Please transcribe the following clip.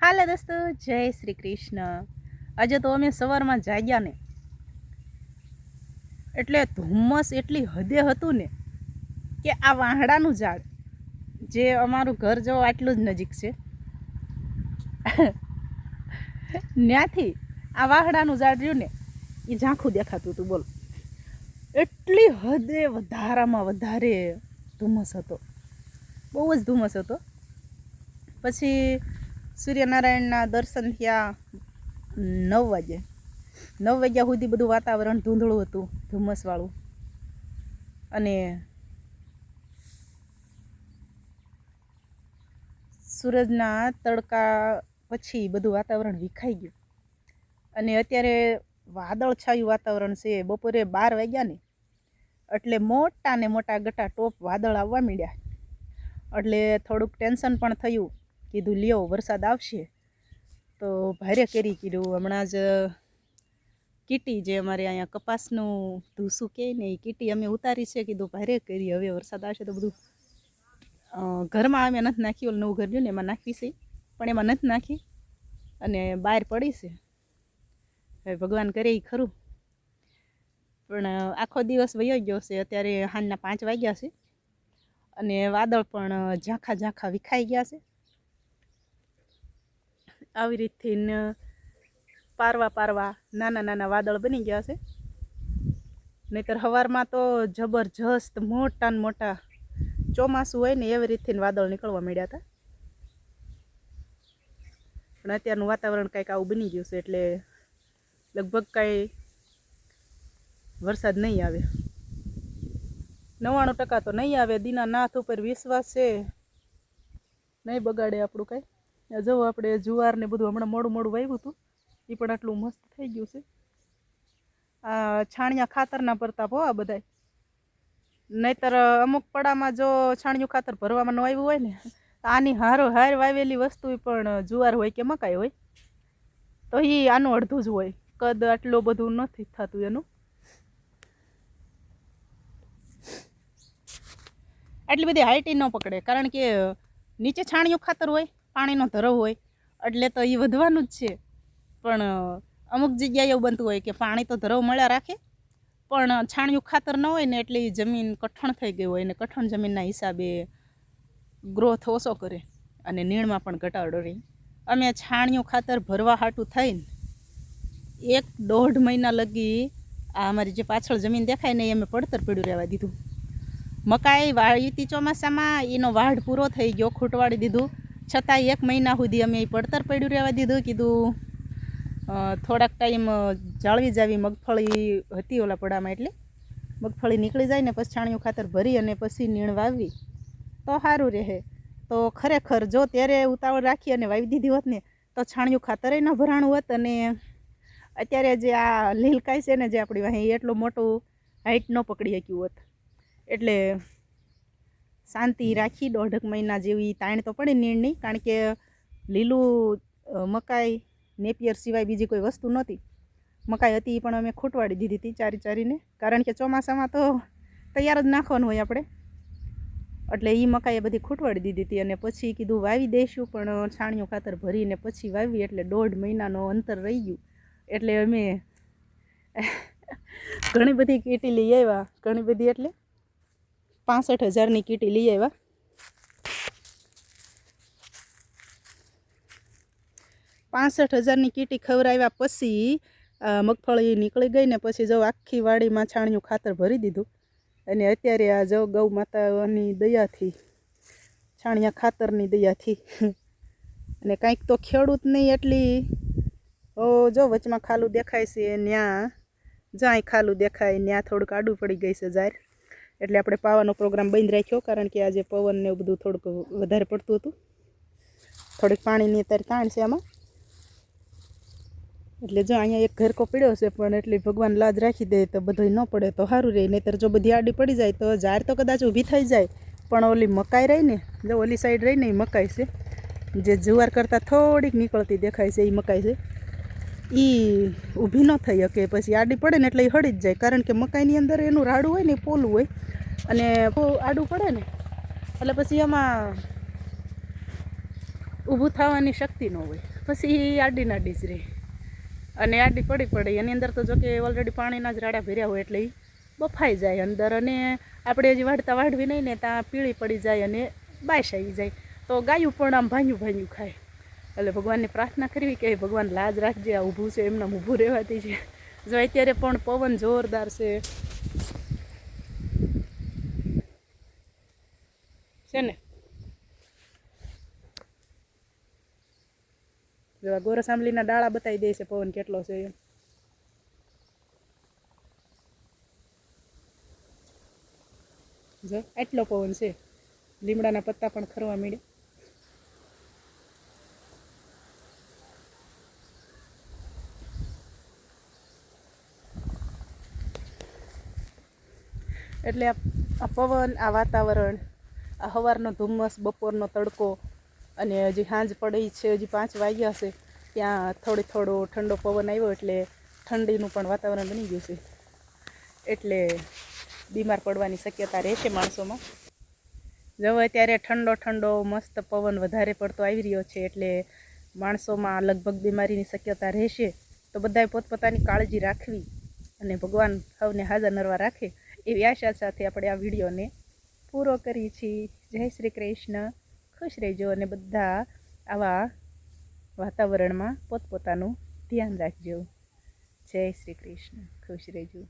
હાલો દોસ્તો, જય શ્રી કૃષ્ણ. આજે તો અમે સવારમાં જાગ્યા ને એટલે ધુમ્મસ એટલી હદે હતું ને કે આ વાહડાનું ઝાડ, જે અમારું ઘર જો આટલું જ નજીક છે, ત્યાંથી આ વાહડાનું ઝાડ રહ્યું ને એ ઝાંખું દેખાતું હતું. બોલો, એટલી હદે વધારામાં વધારે ધુમ્મસ હતો, બહુ જ ધુમ્મસ હતો. પછી સૂર્યનારાયણના દર્શન થયા 9 વાગે. 9 વાગ્યા સુધી બધું વાતાવરણ ધૂંધળું હતું, ધુમ્મસવાળું. અને સૂરજના તડકા પછી બધું વાતાવરણ વિખાઈ ગયું. અને અત્યારે વાદળછાયું વાતાવરણ છે. બપોરે 12 વાગ્યા ને એટલે મોટા ને મોટા ગટા ટોપ વાદળ આવવા માંડ્યા. એટલે થોડુંક ટેન્શન પણ થયું. કીધું લ્યો વરસાદ આવશે તો ભારે કરી કીધું. હમણાં જ કીટી, જે અમારે અહીંયા કપાસનું ધૂસું કહે ને, એ કીટી અમે ઉતારી છે. કીધું ભારે કરી, હવે વરસાદ આવશે તો બધું ઘરમાં અમે નથી નાખી. ઓલું નવું ઘર રહ્યું ને એમાં નાખવી છે, પણ એમાં નથી નાખી અને બહાર પડી છે. હવે ભગવાન કરે એ ખરું. પણ આખો દિવસ વયો ગયો છે. અત્યારે સાંજના 5 વાગ્યા છે અને વાદળ પણ ઝાંખા ઝાંખા વિખાઈ ગયા છે. આવી રીતથી પારવા પારવા નાના નાના વાદળ બની ગયા છે. નહીતર સવારમાં તો જબરજસ્ત મોટા ને મોટા ચોમાસું હોય ને એવી રીતથી વાદળ નીકળવા માંડ્યા હતા. પણ અત્યારનું વાતાવરણ કંઈક આવું બની ગયું છે, એટલે લગભગ કાંઈ વરસાદ નહીં આવે. 99% તો નહીં આવે. દીના નાથ ઉપર વિશ્વાસ છે, નહીં બગાડે આપણું કાંઈ. જો આપણે જુવાર ને બધું હમણાં મોડું મોડું વાવ્યું હતું, એ પણ આટલું મસ્ત થઈ ગયું છે. આ છાણિયા ખાતરના પ્રતાપ હો આ બધાય. નહીતર અમુક પડામાં જો છાણિયું ખાતર ભરવામાં ન આવ્યું હોય ને, આની હારો હાર વાવેલી વસ્તુ પણ જુવાર હોય કે મકાઈ હોય તો એ આનું અડધું જ હોય. કદ આટલું બધું નથી થતું એનું. આટલી બધી હાઈટ ન પકડે, કારણ કે નીચે છાણિયું ખાતર હોય, પાણીનો ધરવ હોય, એટલે તો એ વધવાનું જ છે. પણ અમુક જગ્યાએ એવું બનતું હોય કે પાણી તો ધરવ મળ્યા રાખે, પણ છાણિયું ખાતર ન હોય ને એટલે એ જમીન કઠણ થઈ ગઈ હોય, ને કઠણ જમીનના હિસાબે ગ્રોથ ઓછો કરે અને નીણમાં પણ ઘટાડો રહે. અમે છાણિયું ખાતર ભરવા હાટું થઈને 1-1.5 મહિના લગી આ અમારી જે પાછળ જમીન દેખાય ને, અમે પડતર પડ્યું રહેવા દીધું. મકાઈ વાળી હતી ચોમાસામાં, એનો વાઢ પૂરો થઈ ગયો, ખૂટવાડી દીધું. છતાં 1 મહિના સુધી અમે પડતર પડ્યું રહેવા દીધું. કીધું થોડાક ટાઈમ જાળવી જાવી મગફળી હતી ઓલા પડામાં, એટલે મગફળી નીકળી જાય ને પછી છાણિયું ખાતર ભરી અને પછી નીણ વાવવી તો સારું રહે. તો ખરેખર જો ત્યારે ઉતાવળ રાખી અને વાવી દીધી હોત ને તો છાણિયું ખાતર ન ભરાણું હોત. અને અત્યારે જે આ લીલકાઈ છે ને, જે આપણી વાહી, એટલું મોટું હાઈટ ન પકડી શક્યું હોત. એટલે શાંતિ રાખી 1.5 મહિના જેવી તાણ તો પડે નીણની, કારણ કે લીલું મકાઈ નેપિયર સિવાય બીજી કોઈ વસ્તુ નહોતી. મકાઈ હતી પણ અમે ખૂટવાડી દીધી હતી ચારીને, કારણ કે ચોમાસામાં તો તૈયાર જ નાખવાનું હોય આપણે. એટલે એ મકાઈએ બધી ખૂટવાડી દીધી હતી. અને પછી કીધું વાવી દઈશું, પણ છાણિયું ખાતર ભરીને પછી વાવી, એટલે 1.5 મહિનાનો અંતર રહી ગયું. એટલે અમે ઘણી બધી કીટી લઈ આવ્યા. ઘણી બધી એટલે 65,000ની કીટી લઈ આવ્યા. 65,000ની કીટી ખવડાવ્યા પછી મગફળી નીકળી ગઈ ને પછી જો આખી વાડીમાં છાણિયું ખાતર ભરી દીધું. અને અત્યારે આ જો ગૌ માતાની દયાથી, છાણિયા ખાતરની દયાથી અને કાંઈક તો ખેડૂત નહીં એટલી જો વચમાં ખાલું દેખાય છે, ત્યાં જ્યાં ખાલું દેખાય ત્યાં થોડુંક આડું પડી ગઈ છે જાર. એટલે આપણે પાવાનો પ્રોગ્રામ બંધ રાખ્યો, કારણ કે આજે પવન ને એવું બધું થોડુંક વધારે પડતું હતું. થોડીક પાણીની અત્યારે તાણ છે આમાં. એટલે જો અહીંયા એક ઘરકો પડ્યો છે, પણ એટલી ભગવાન લાજ રાખી દે તો બધું ન પડે તો સારું રહે. નહીંતર જો બધી આડી પડી જાય તો ઝાડ તો કદાચ ઊભી થઈ જાય, પણ ઓલી મકાઈ રહી ને, જો ઓલી સાઈડ રહી ને એ મકાઈ છે, જે જુવાર કરતાં થોડીક નીકળતી દેખાય છે, એ મકાઈ છે. એ ઊભી ન થઈ શકે, પછી આડી પડે ને એટલે એ હળી જ જાય, કારણ કે મકાઈની અંદર એનું રાડું હોય ને એ પોલું હોય, અને આડું પડે ને એટલે પછી એમાં ઊભું થવાની શક્તિ ન હોય, પછી આડી નાડી જ રહે અને આડી પડી એની અંદર તો જો કે ઓલરેડી પાણીના જ રાડા ભર્યા હોય એટલે એ બફાઈ જાય અંદર, અને આપણે હજી વાઢવી નહીં ને ત્યાં પીળી પડી જાય અને બાયસ આવી જાય તો ગાયું પણ આમ ભાંગ્યું ખાય. એટલે ભગવાનને પ્રાર્થના કરવી કે ભગવાન લાજ રાખજે, આ ઊભું છે એમને ઊભું રહેવાથી છે. જો અત્યારે પણ પવન જોરદાર છે ને. જો ગોરસ આંબલીના ડાળા બતાવી દે છે પવન કેટલો છે એમ. જો આટલો પવન છે, લીમડાના પત્તા પણ ખરવા માંડ્યા. એટલે આ પવન, આ વાતાવરણ, આ સવારનો ધુમ્મસ, બપોરનો તડકો અને હજી સાંજ પડી છે, હજી 5 વાગ્યા છે, ત્યાં થોડો ઠંડો પવન આવ્યો એટલે ઠંડીનું પણ વાતાવરણ બની ગયું છે. એટલે બીમાર પડવાની શક્યતા રહેશે માણસોમાં. જો અત્યારે ઠંડો મસ્ત પવન વધારે પડતો આવી રહ્યો છે એટલે માણસોમાં લગભગ બીમારીની શક્યતા રહેશે. તો બધાએ પોતપોતાની કાળજી રાખવી અને ભગવાન સૌને હાજર નરવા રાખે એવી આશા સાથે આપણે આ વિડીયોને પૂરો કરીએ છીએ. જય શ્રી કૃષ્ણ. ખુશ રહેજો અને બધા આવા વાતાવરણમાં પોતપોતાનું ધ્યાન રાખજો. જય શ્રી કૃષ્ણ. ખુશ રહેજો.